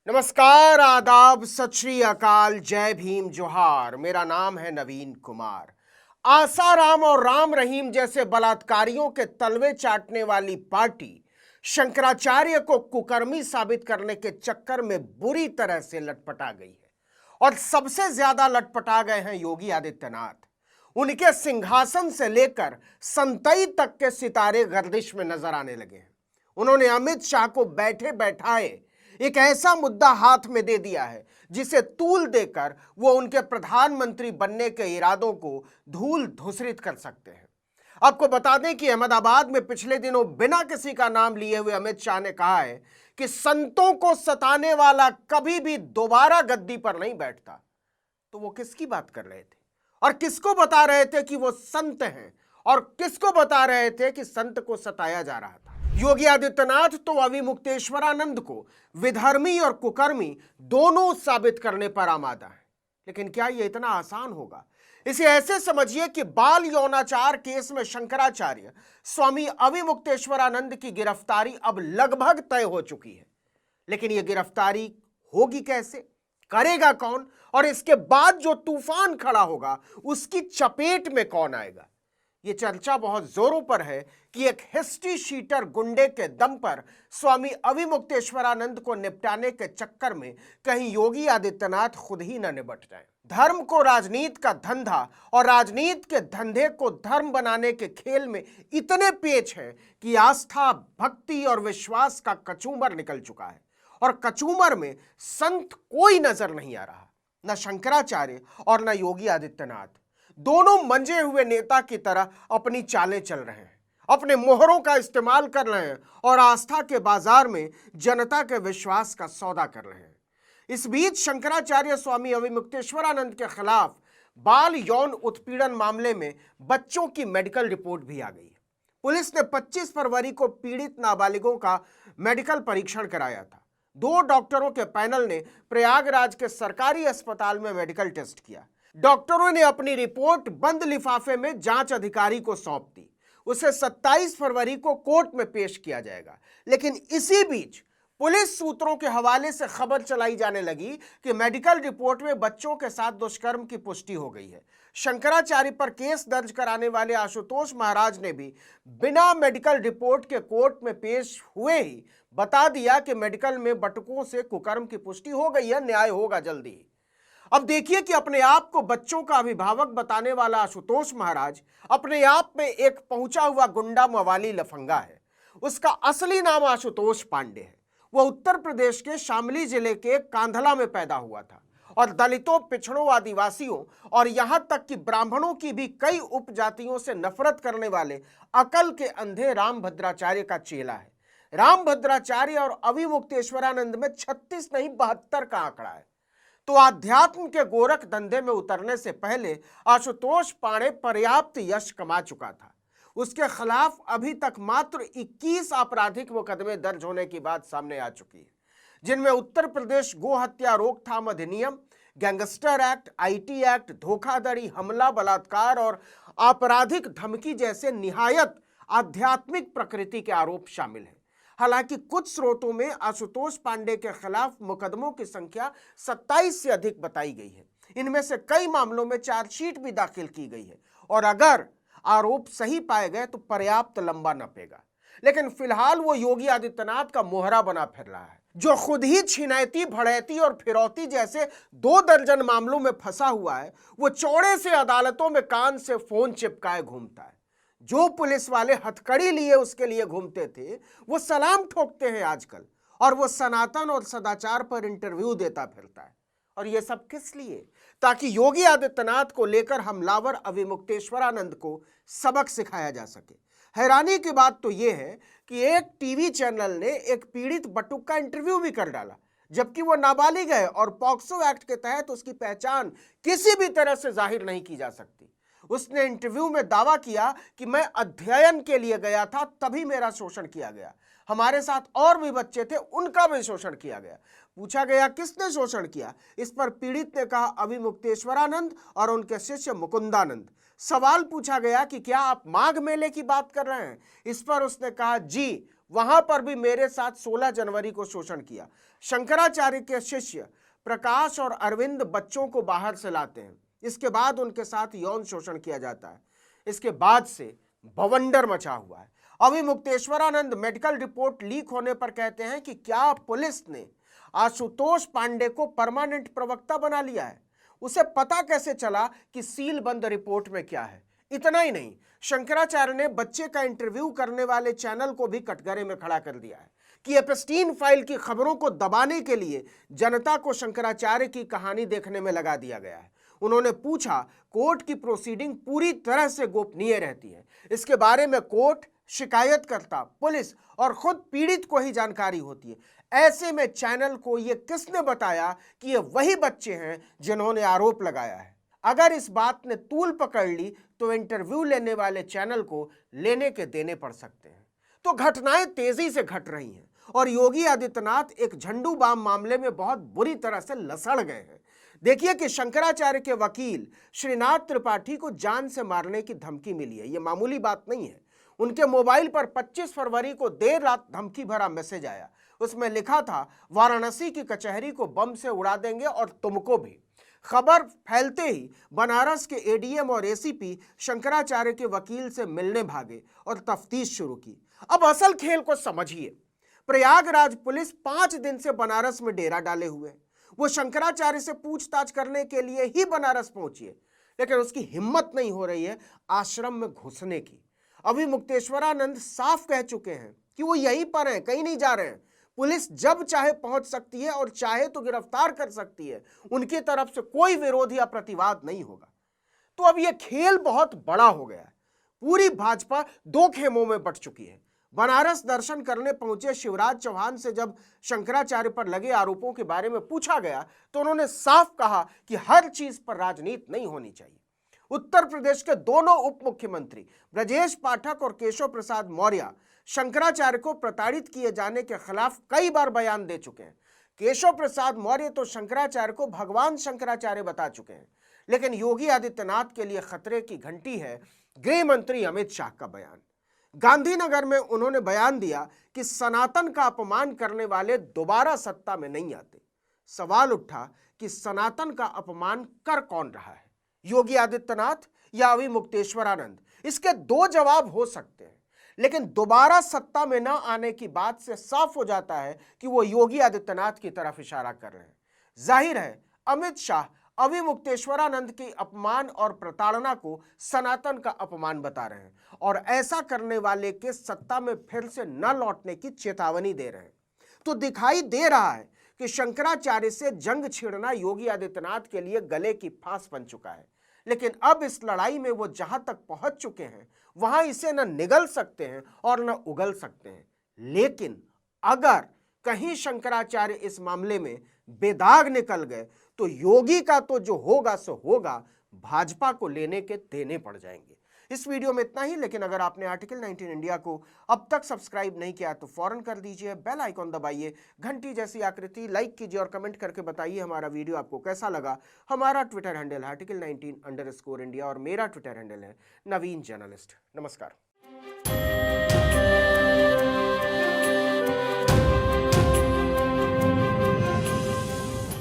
नमस्कार, आदाब, सत श्री अकाल, जय भीम, जोहार। मेरा नाम है नवीन कुमार। आसाराम और राम रहीम जैसे बलात्कारियों के तलवे चाटने वाली पार्टी शंकराचार्य को कुकर्मी साबित करने के चक्कर में बुरी तरह से लटपटा गई है और सबसे ज्यादा लटपटा गए हैं योगी आदित्यनाथ। उनके सिंहासन से लेकर संतई तक के सितारे गर्दिश में नजर आने लगे हैं। उन्होंने अमित शाह को बैठे बैठाए एक ऐसा मुद्दा हाथ में दे दिया है जिसे तूल देकर वो उनके प्रधानमंत्री बनने के इरादों को धूल धूसरित कर सकते हैं। आपको बता दें कि अहमदाबाद में पिछले दिनों बिना किसी का नाम लिए हुए अमित शाह ने कहा है कि संतों को सताने वाला कभी भी दोबारा गद्दी पर नहीं बैठता। तो वो किसकी बात कर रहे थे और किसको बता रहे थे कि वो संत हैं और किसको बता रहे थे कि संत को सताया जा रहा था? योगी आदित्यनाथ तो अविमुक्तेश्वरानंद को विधर्मी और कुकर्मी दोनों साबित करने पर आमादा है। लेकिन क्या यह इतना आसान होगा? इसे ऐसे समझिए कि बाल यौनाचार केस में शंकराचार्य स्वामी अविमुक्तेश्वरानंद की गिरफ्तारी अब लगभग तय हो चुकी है। लेकिन यह गिरफ्तारी होगी कैसे, करेगा कौन, और इसके बाद जो तूफान खड़ा होगा उसकी चपेट में कौन आएगा? ये चर्चा बहुत जोरों पर है कि एक हिस्ट्री शीटर गुंडे के दम पर स्वामी अविमुक्तेश्वरानंद को निपटाने के चक्कर में कहीं योगी आदित्यनाथ खुद ही न निपट जाएं। धर्म को राजनीति का धंधा और राजनीति के धंधे को धर्म बनाने के खेल में इतने पेच हैं कि आस्था, भक्ति और विश्वास का कचूमर निकल चुका है और कचूमर में संत कोई नजर नहीं आ रहा। न शंकराचार्य और न योगी आदित्यनाथ, दोनों मंजे हुए नेता की तरह अपनी चालें चल रहे हैं, अपने मोहरों का इस्तेमाल कर रहे हैं और आस्था के बाजार में जनता के विश्वास का सौदा कर रहे हैं। इस बीच शंकराचार्य स्वामी अविमुक्तेश्वरानंद के खिलाफ बाल यौन उत्पीड़न मामले में बच्चों की मेडिकल रिपोर्ट भी आ गई है। पुलिस ने 25 फरवरी को पीड़ित नाबालिगों का मेडिकल परीक्षण कराया था। 2 डॉक्टरों के पैनल ने प्रयागराज के सरकारी अस्पताल में मेडिकल टेस्ट किया। डॉक्टरों ने अपनी रिपोर्ट बंद लिफाफे में जांच अधिकारी को सौंप दी। उसे 27 फरवरी को कोर्ट में पेश किया जाएगा। लेकिन इसी बीच पुलिस सूत्रों के हवाले से खबर चलाई जाने लगी कि मेडिकल रिपोर्ट में बच्चों के साथ दुष्कर्म की पुष्टि हो गई है। शंकराचार्य पर केस दर्ज कराने वाले आशुतोष महाराज ने भी बिना मेडिकल रिपोर्ट के कोर्ट में पेश हुए ही बता दिया कि मेडिकल में बटुकों से कुकर्म की पुष्टि हो गई है, न्याय होगा जल्दी। अब देखिए कि अपने आप को बच्चों का अभिभावक बताने वाला आशुतोष महाराज अपने आप में एक पहुंचा हुआ गुंडा मवाली लफंगा है। उसका असली नाम आशुतोष पांडे है। वह उत्तर प्रदेश के शामली जिले के कांधला में पैदा हुआ था और दलितों, पिछड़ों, आदिवासियों और यहां तक कि ब्राह्मणों की भी कई उपजातियों से नफरत करने वाले अकल के अंधे रामभद्राचार्य का चेला है। रामभद्राचार्य और अविमुक्तेश्वरानंद में 36 नहीं 72 का आंकड़ा है। तो आध्यात्म के गोरख धंधे में उतरने से पहले आशुतोष पांडे पर्याप्त यश कमा चुका था। उसके खिलाफ अभी तक मात्र 21 आपराधिक मुकदमे दर्ज होने की बात सामने आ चुकी है, जिनमें उत्तर प्रदेश गो हत्या रोकथाम अधिनियम, गैंगस्टर एक्ट, आईटी एक्ट, धोखाधड़ी, हमला, बलात्कार और आपराधिक धमकी जैसे निहायत आध्यात्मिक प्रकृति के आरोप शामिल हैं। हालांकि कुछ स्रोतों में आशुतोष पांडे के खिलाफ मुकदमों की संख्या 27 से अधिक बताई गई है। इनमें से कई मामलों में चार्जशीट भी दाखिल की गई है और अगर आरोप सही पाए गए तो पर्याप्त लंबा नपेगा। लेकिन फिलहाल वो योगी आदित्यनाथ का मोहरा बना फिर रहा है, जो खुद ही छिनैती, भड़ैती और फिरौती जैसे 2 दर्जन मामलों में फंसा हुआ है। वो चौड़े से अदालतों में कान से फोन चिपकाए घूमता है। जो पुलिस वाले हथकड़ी लिए उसके लिए घूमते थे वो सलाम ठोकते हैं आजकल, और वो सनातन और सदाचार पर इंटरव्यू देता फिरता है। और ये सब किस लिए? ताकि योगी आदित्यनाथ को लेकर हमलावर अविमुक्तेश्वरानंद को सबक सिखाया जा सके। हैरानी की बात तो यह है कि एक टीवी चैनल ने एक पीड़ित बटुक का इंटरव्यू भी कर डाला, जबकि वो नाबालिग है और पॉक्सो एक्ट के तहत उसकी पहचान किसी भी तरह से जाहिर नहीं की जा सकती। उसने इंटरव्यू में दावा किया कि मैं अध्ययन के लिए गया था, तभी मेरा शोषण किया गया। हमारे साथ और भी बच्चे थे, उनका भी शोषण किया गया। पूछा गया किसने शोषण किया? इस पर पीड़ित ने कहा अविमुक्तेश्वरानंद और उनके शिष्य मुकुंदानंद। सवाल पूछा गया कि क्या आप माघ मेले की बात कर रहे हैं? इस पर उसने कहा जी, वहां पर भी मेरे साथ 16 जनवरी को शोषण किया। शंकराचार्य के शिष्य प्रकाश और अरविंद बच्चों को बाहर से लाते हैं। इसके बाद उनके साथ यौन शोषण किया जाता है। इसके बाद से बवंडर मचा हुआ है। अभी मुक्तेश्वरानंद मेडिकल रिपोर्ट लीक होने पर कहते हैं कि क्या पुलिस ने आशुतोष पांडे को परमानेंट प्रवक्ता बना लिया है। उसे पता कैसे चला कि सील बंद रिपोर्ट में क्या है। इतना ही नहीं, शंकराचार्य ने बच्चे का इंटरव्यू करने वाले चैनल को भी कटघरे में खड़ा कर दिया है कि एपस्टीन फाइल की खबरों को दबाने के लिए जनता को शंकराचार्य की कहानी देखने में लगा दिया गया है। उन्होंने पूछा, कोर्ट की प्रोसीडिंग पूरी तरह से गोपनीय रहती है। इसके बारे में कोर्ट, शिकायतकर्ता, पुलिस और खुद पीड़ित को ही जानकारी होती है। ऐसे में चैनल को यह किसने बताया कि ये वही बच्चे हैं जिन्होंने आरोप लगाया है। अगर इस बात ने तूल पकड़ ली तो इंटरव्यू लेने वाले चैनल को लेने के देने पड़ सकते हैं। तो घटनाएं तेजी से घट रही हैं और योगी आदित्यनाथ एक झंडू बाम मामले में बहुत बुरी तरह से लसड़ गए हैं। देखिए कि शंकराचार्य के वकील श्रीनाथ त्रिपाठी को जान से मारने की धमकी मिली है। यह मामूली बात नहीं है। उनके मोबाइल पर 25 फरवरी को देर रात धमकी भरा मैसेज आया। उसमें लिखा था, वाराणसी की कचहरी को बम से उड़ा देंगे और तुमको भी। खबर फैलते ही बनारस के एडीएम और एसीपी शंकराचार्य के वकील से मिलने भागे और तफ्तीश शुरू की। अब असल खेल को समझिए। प्रयागराज पुलिस 5 दिन से बनारस में डेरा डाले हुए है। वो शंकराचार्य से पूछताछ करने के लिए ही बनारस पहुंची है, लेकिन उसकी हिम्मत नहीं हो रही है आश्रम में घुसने की। अभी मुक्तेश्वरानंद साफ कह चुके हैं कि वो यहीं पर हैं, कहीं नहीं जा रहे हैं। पुलिस जब चाहे पहुंच सकती है और चाहे तो गिरफ्तार कर सकती है। उनकी तरफ से कोई विरोध या प्रतिवाद नहीं होगा। तो अब यह खेल बहुत बड़ा हो गया है। पूरी भाजपा 2 खेमों में बंट चुकी है। बनारस दर्शन करने पहुंचे शिवराज चौहान से जब शंकराचार्य पर लगे आरोपों के बारे में पूछा गया तो उन्होंने साफ कहा कि हर चीज पर राजनीति नहीं होनी चाहिए। उत्तर प्रदेश के दोनों उप मुख्यमंत्री ब्रजेश पाठक और केशव प्रसाद मौर्य शंकराचार्य को प्रताड़ित किए जाने के खिलाफ कई बार बयान दे चुके हैं। केशव प्रसाद मौर्य तो शंकराचार्य को भगवान शंकराचार्य बता चुके हैं। लेकिन योगी आदित्यनाथ के लिए खतरे की घंटी है गृह मंत्री अमित शाह का बयान। गांधीनगर में उन्होंने बयान दिया कि सनातन का अपमान करने वाले दोबारा सत्ता में नहीं आते। सवाल उठा कि सनातन का अपमान कर कौन रहा है, योगी आदित्यनाथ या अभी मुक्तेश्वरानंद? इसके 2 जवाब हो सकते हैं, लेकिन दोबारा सत्ता में न आने की बात से साफ हो जाता है कि वो योगी आदित्यनाथ की तरफ इशारा कर रहे हैं। जाहिर है अमित शाह अभी मुक्तेश्वरानंद के अपमान और प्रताड़ना को सनातन का अपमान बता रहे हैं और ऐसा करने वाले के सत्ता में फिर से न लौटने की चेतावनी दे रहे हैं। तो दिखाई दे रहा है कि शंकराचार्य से जंग छिड़ना योगी आदित्यनाथ के लिए गले की फांस बन चुका है। लेकिन अब इस लड़ाई में वो जहां तक पहुंच चुके हैं वहां इसे न निगल सकते हैं और न उगल सकते हैं। लेकिन अगर कहीं शंकराचार्य इस मामले में बेदाग निकल गए तो योगी का तो जो होगा सो होगा, भाजपा को लेने के देने पड़ जाएंगे। इस वीडियो में इतना ही, लेकिन अगर आपने आर्टिकल 19 इंडिया को अब तक सब्सक्राइब नहीं किया तो फौरन कर दीजिए, बेल आइकॉन दबाइए, घंटी जैसी आकृति लाइक कीजिए और कमेंट करके बताइए हमारा वीडियो आपको कैसा लगा। हमारा ट्विटर हैंडल है article19_India और मेरा ट्विटर हैंडल है नवीन जर्नलिस्ट। नमस्कार।